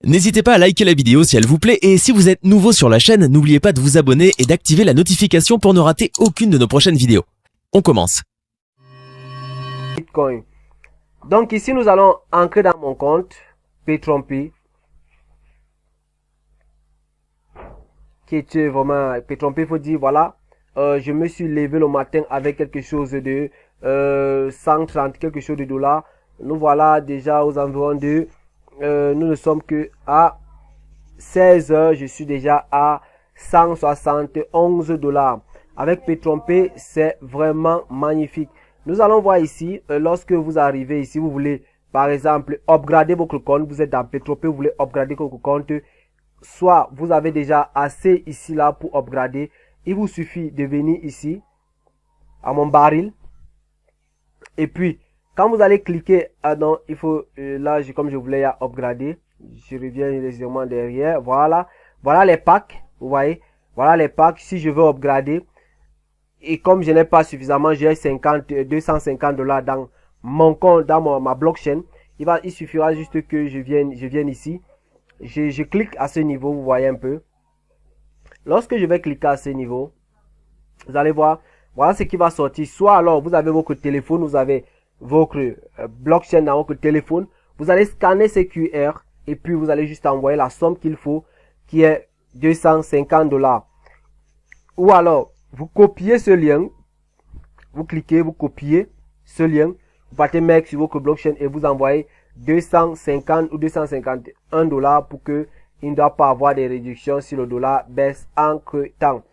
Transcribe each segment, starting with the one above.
N'hésitez pas à liker la vidéo si elle vous plaît et si vous êtes nouveau sur la chaîne, n'oubliez pas de vous abonner et d'activer la notification pour ne rater aucune de nos prochaines vidéos. On commence. Bitcoin. Donc ici nous allons entrer dans mon compte P-Trompy, qui est vraiment P-Trompy. Il faut dire voilà, je me suis levé le matin avec quelque chose de 130 quelque chose de dollars. Nous voilà déjà aux environs de nous ne sommes que à 16 heures. Je suis déjà à 171 dollars. Avec P-Trompy, c'est vraiment magnifique. Nous allons voir ici, lorsque vous arrivez ici, vous voulez par exemple upgrader votre compte, vous êtes dans P-Trompy, vous voulez upgrader votre compte, soit vous avez déjà assez ici là pour upgrader, il vous suffit de venir ici à mon baril et puis quand vous allez cliquer, non, il faut, là, comme je voulais upgrader, je reviens légèrement derrière, voilà les packs, vous voyez, voilà les packs, si je veux upgrader, et comme je n'ai pas suffisamment, j'ai 250 dollars dans mon compte, dans ma blockchain, il suffira juste que je vienne ici, je clique à ce niveau, vous voyez un peu, lorsque je vais cliquer à ce niveau, vous allez voir, voilà ce qui va sortir, soit alors vous avez votre téléphone, vous avez votre blockchain dans votre téléphone, vous allez scanner ce QR et puis vous allez juste envoyer la somme qu'il faut qui est 250 dollars. Ou alors vous copiez ce lien, vous cliquez, vous copiez ce lien, vous partez mettre sur votre blockchain et vous envoyez 250 ou 251 dollars pour que il ne doit pas avoir des réductions si le dollar baisse entre temps.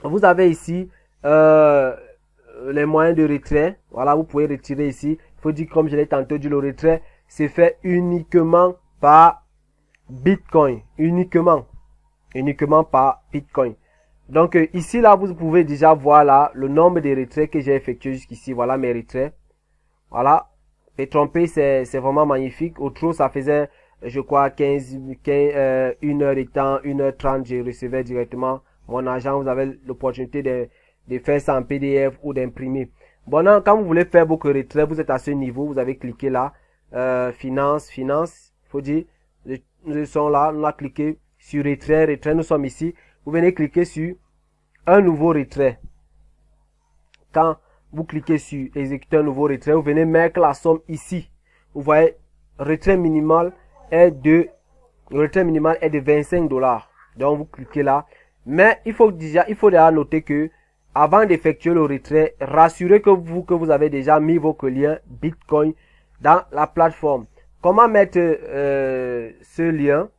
Vous avez ici les moyens de retrait. Voilà, vous pouvez retirer ici. Il faut dire, comme je l'ai tantôt dit, le retrait c'est fait uniquement par Bitcoin. Uniquement par Bitcoin. Donc ici là, vous pouvez déjà voir là le nombre de retraits que j'ai effectué jusqu'ici. Voilà mes retraits. Voilà. P-Trompy, c'est vraiment magnifique. Autre ça faisait, je crois, 1 heure de temps, 1h30, je recevais directement mon argent. Vous avez l'opportunité de faire ça en PDF ou d'imprimer. Bon, non, quand vous voulez faire votre retrait, vous êtes à ce niveau, vous avez cliqué là, finance, faut dire, nous sommes là, on a cliqué sur retrait, nous sommes ici, vous venez cliquer sur un nouveau retrait. Quand vous cliquez sur exécuter un nouveau retrait, vous venez mettre la somme ici. Vous voyez, le retrait minimal est de 25 dollars. Donc vous cliquez là. Mais il faut déjà noter que avant d'effectuer le retrait, rassurez que vous avez déjà mis votre lien Bitcoin dans la plateforme. Comment mettre ce lien?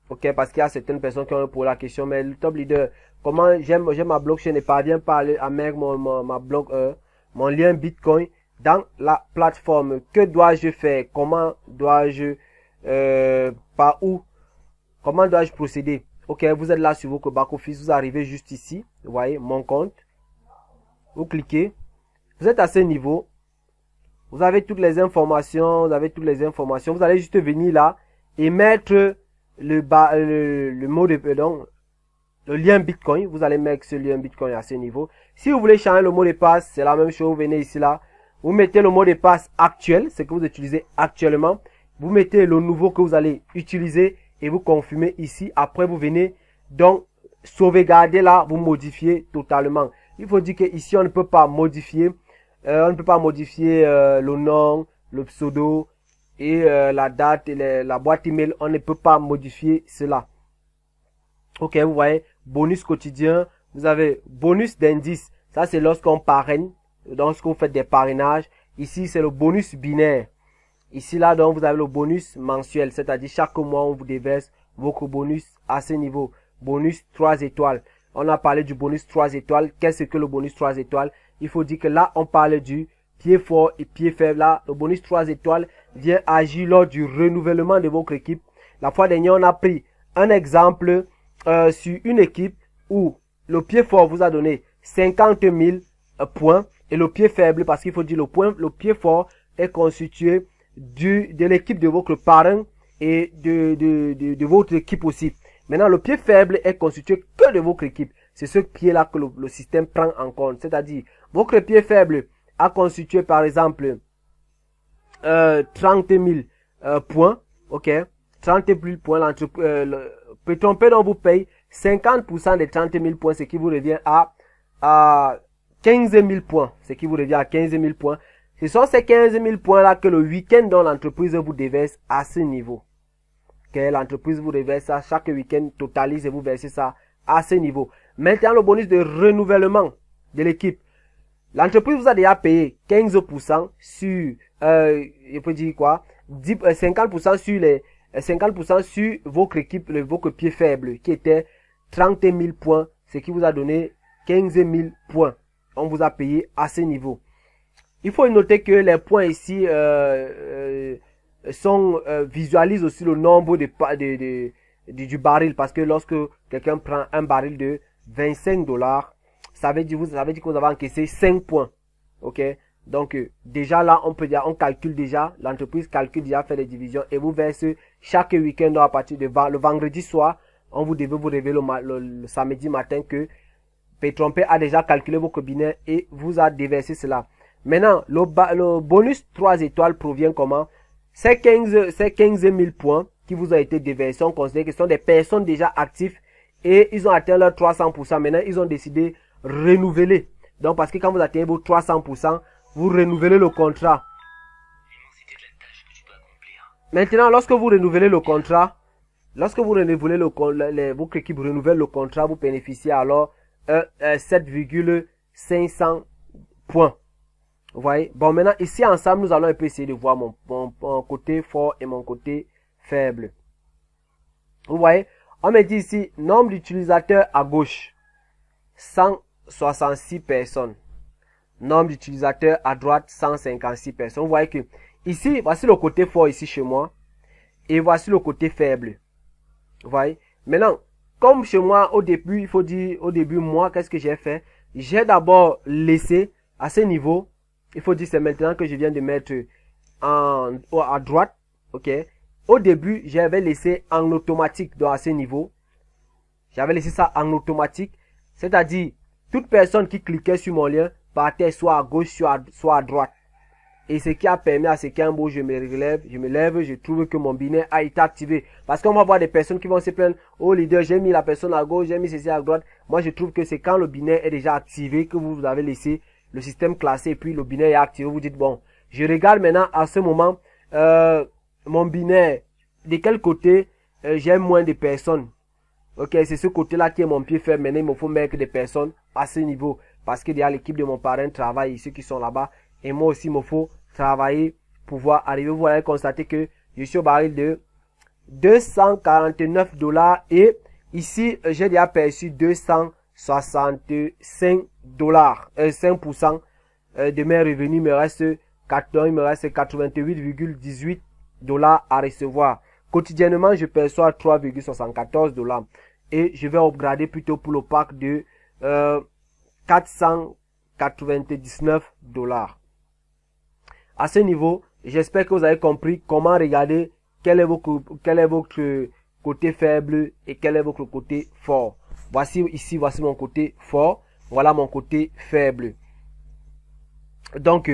Ok, parce qu'il y a certaines personnes qui ont posé la question, mais le top leader, comment j'ai ma blockchain et parvient pas à mettre mon lien Bitcoin dans la plateforme? Que dois-je faire? Comment dois-je comment dois-je procéder? Ok, vous êtes là sur votre back-office, vous arrivez juste ici, vous voyez, mon compte. Vous cliquez, vous êtes à ce niveau, vous avez toutes les informations, vous allez juste venir là et mettre le mot de pardon, le lien Bitcoin, vous allez mettre ce lien Bitcoin à ce niveau. Si vous voulez changer le mot de passe, c'est la même chose, vous venez ici là, vous mettez le mot de passe actuel, ce que vous utilisez actuellement, vous mettez le nouveau que vous allez utiliser et vous confirmez ici. Après vous venez donc sauvegarder là, vous modifiez totalement. Il faut dire que ici on ne peut pas modifier, le nom, le pseudo et la date et la boîte email. On ne peut pas modifier cela. Ok, vous voyez, bonus quotidien, vous avez bonus d'indice. Ça c'est lorsqu'on parraine, lorsqu'on fait des parrainages. Ici c'est le bonus binaire. Ici là donc vous avez le bonus mensuel, c'est-à-dire chaque mois on vous déverse votre bonus à ce niveau. Bonus 3 étoiles. On a parlé du bonus 3 étoiles. Qu'est-ce que le bonus 3 étoiles? Il faut dire que là, on parle du pied fort et pied faible. Là, le bonus 3 étoiles vient agir lors du renouvellement de votre équipe. La fois dernière, on a pris un exemple sur une équipe où le pied fort vous a donné 50 000 points et le pied faible, parce qu'il faut dire le pied fort est constitué de l'équipe de votre parrain et de votre équipe aussi. Maintenant, le pied faible est constitué que de votre équipe. C'est ce pied-là que le système prend en compte. C'est-à-dire, votre pied faible a constitué, par exemple, 30 000 points. Ok. 30 000 points, Petronpay donc vous paye 50% des 30 000 points, ce qui vous revient à 15 000 points. Ce qui vous revient à 15 000 points. Ce sont ces 15 000 points-là que le week-end dont l'entreprise vous déverse à ce niveau. Que l'entreprise vous déverse ça chaque week-end, totalise et vous versez ça à ce niveau. Maintenant, le bonus de renouvellement de l'équipe. L'entreprise vous a déjà payé 15% sur, je peux dire quoi, 50% sur les 50% sur votre équipe, votre pied faible, qui était 30 000 points, ce qui vous a donné 15 000 points. On vous a payé à ce niveau. Il faut noter que les points ici visualisent aussi le nombre du baril, parce que lorsque quelqu'un prend un baril de 25 $, ça veut dire que vous avez encaissé 5 points. Ok? Donc, déjà là, on calcule déjà, l'entreprise calcule déjà, fait des divisions et vous verse chaque week-end à partir de le vendredi soir. Vous devez vous réveiller le samedi matin que Petronpay a déjà calculé vos cabinets et vous a déversé cela. Maintenant, le bonus 3 étoiles provient comment? Ces 15 000 points qui vous ont été déversés, on considère que ce sont des personnes déjà actives et ils ont atteint leur 300%. Maintenant, ils ont décidé de renouveler. Donc, parce que quand vous atteignez vos 300%, vous renouvelez le contrat. Maintenant, lorsque vous renouvelez le contrat, votre équipe renouvelle le contrat, vous bénéficiez alors 7,500 points. Vous voyez? Bon, maintenant, ici, ensemble, nous allons un peu essayer de voir mon côté fort et mon côté faible. Vous voyez? On me dit ici, nombre d'utilisateurs à gauche, 166 personnes. Nombre d'utilisateurs à droite, 156 personnes. Vous voyez que ici, voici le côté fort ici chez moi. Et voici le côté faible. Vous voyez? Maintenant, comme chez moi, au début, il faut dire, moi, qu'est-ce que j'ai fait? J'ai d'abord laissé à ce niveau. Il faut dire, c'est maintenant que je viens de mettre à droite. Ok? Au début, j'avais laissé en automatique à ce niveau. J'avais laissé ça en automatique. C'est-à-dire, toute personne qui cliquait sur mon lien partait soit à gauche, soit à droite. Et ce qui a permis à ce qu'un beau je me lève, je trouve que mon binet a été activé. Parce qu'on va voir des personnes qui vont se plaindre, oh leader, j'ai mis la personne à gauche, j'ai mis ceci à droite. Moi, je trouve que c'est quand le binet est déjà activé que vous avez laissé le système classé et puis le binet est activé. Vous dites, bon, je regarde maintenant à ce moment, mon binet, de quel côté j'ai moins de personnes. Ok, c'est ce côté-là qui est mon pied faible. Maintenant, il me faut mettre des personnes à ce niveau. Parce que déjà l'équipe de mon parrain travaille, ceux qui sont là-bas. Et moi aussi, il me faut travailler pour pouvoir arriver. Vous allez constater que je suis au baril de 249 $. Et ici, j'ai déjà perçu 265 $. 5% de mes revenus, il me reste 88,18 $ à recevoir. Quotidiennement, je perçois 3,74 $. Et je vais upgrader plutôt pour le pack de 499 $. À ce niveau, j'espère que vous avez compris comment regarder quel est votre côté faible et quel est votre côté fort. Voici mon côté fort. Voilà mon côté faible. Donc,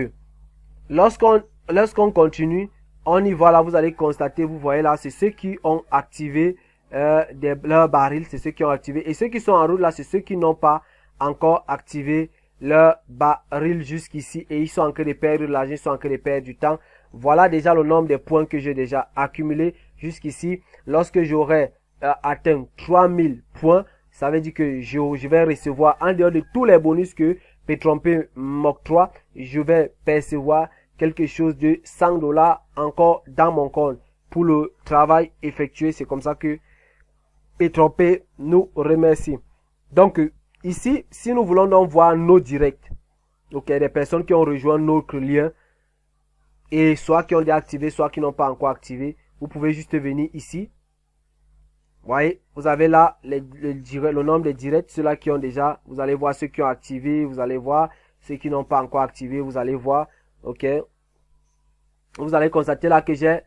lorsqu'on continue, on y va là, vous allez constater, vous voyez là, c'est ceux qui ont activé leur baril, c'est ceux qui ont activé. Et ceux qui sont en route là, c'est ceux qui n'ont pas encore activé leur baril jusqu'ici. Et ils sont en train de perdre de l'argent, ils sont en train de perdre du temps. Voilà déjà le nombre de points que j'ai déjà accumulé jusqu'ici. Lorsque j'aurai atteint 3000 points, ça veut dire que je vais recevoir, en dehors de tous les bonus que Petronpay m'octroie, je vais percevoir quelque chose de 100 $ encore dans mon compte pour le travail effectué. C'est comme ça que Petronpay nous remercie. Donc ici, si nous voulons donc voir nos directs, ok, des personnes qui ont rejoint notre lien et soit qui ont déactivé, soit qui n'ont pas encore activé, vous pouvez juste venir ici. Vous voyez, vous avez là le nombre de directs, ceux-là qui ont déjà, vous allez voir ceux qui ont activé, vous allez voir ceux qui n'ont pas encore activé, vous allez voir, ok. Vous allez constater là que j'ai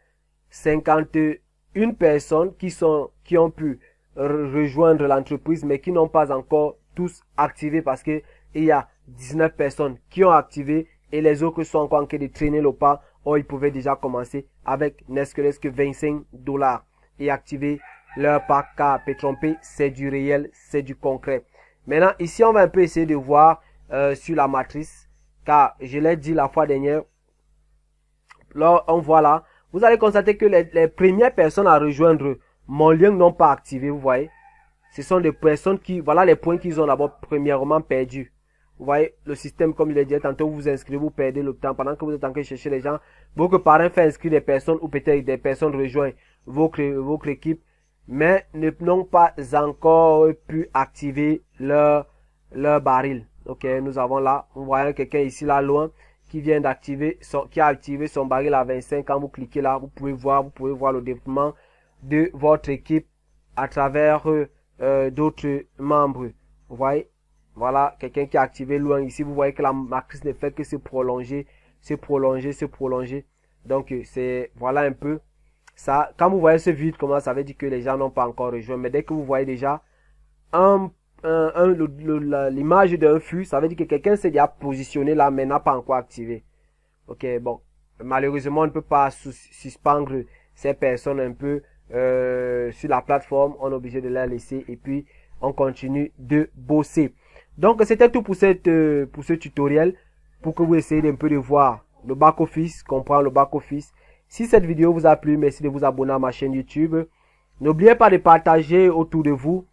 51 personnes qui ont pu rejoindre l'entreprise, mais qui n'ont pas encore tous activé parce que il y a 19 personnes qui ont activé et les autres sont encore en train de traîner le pas. Or, ils pouvaient déjà commencer avec n'est-ce que 25 $. et activer leur pack, car Petronpay, c'est du réel, c'est du concret. Maintenant, ici, on va un peu essayer de voir sur la matrice, car je l'ai dit la fois dernière, là, on voit là, vous allez constater que les premières personnes à rejoindre mon lien n'ont pas activé, vous voyez. Ce sont des personnes qui, voilà les points qu'ils ont d'abord premièrement perdus. Vous voyez, le système, comme je l'ai dit, tantôt vous vous inscrivez, vous perdez le temps. Pendant que vous êtes en train de chercher les gens, votre parrain fait inscrire des personnes ou peut-être des personnes rejoignent votre équipe, mais n'ont pas encore pu activer leur baril. Ok, nous avons là, vous voyez quelqu'un ici là loin qui vient d'activer qui a activé son baril à 25. Quand vous cliquez là, vous pouvez voir le développement de votre équipe à travers d'autres membres. Vous voyez. Voilà, quelqu'un qui a activé loin ici. Vous voyez que la matrice ne fait que se prolonger, se prolonger, se prolonger. Donc, c'est, voilà un peu ça. Quand vous voyez ce vide, comment ça veut dire que les gens n'ont pas encore rejoint. Mais dès que vous voyez déjà l'image d'un flux, ça veut dire que quelqu'un s'est déjà positionné là, mais n'a pas encore activé. Ok, bon. Malheureusement, on ne peut pas suspendre ces personnes un peu sur la plateforme. On est obligé de les laisser et puis on continue de bosser. Donc, c'était tout pour ce tutoriel, pour que vous essayez un peu de voir le back-office, comprendre le back-office. Si cette vidéo vous a plu, merci de vous abonner à ma chaîne YouTube. N'oubliez pas de partager autour de vous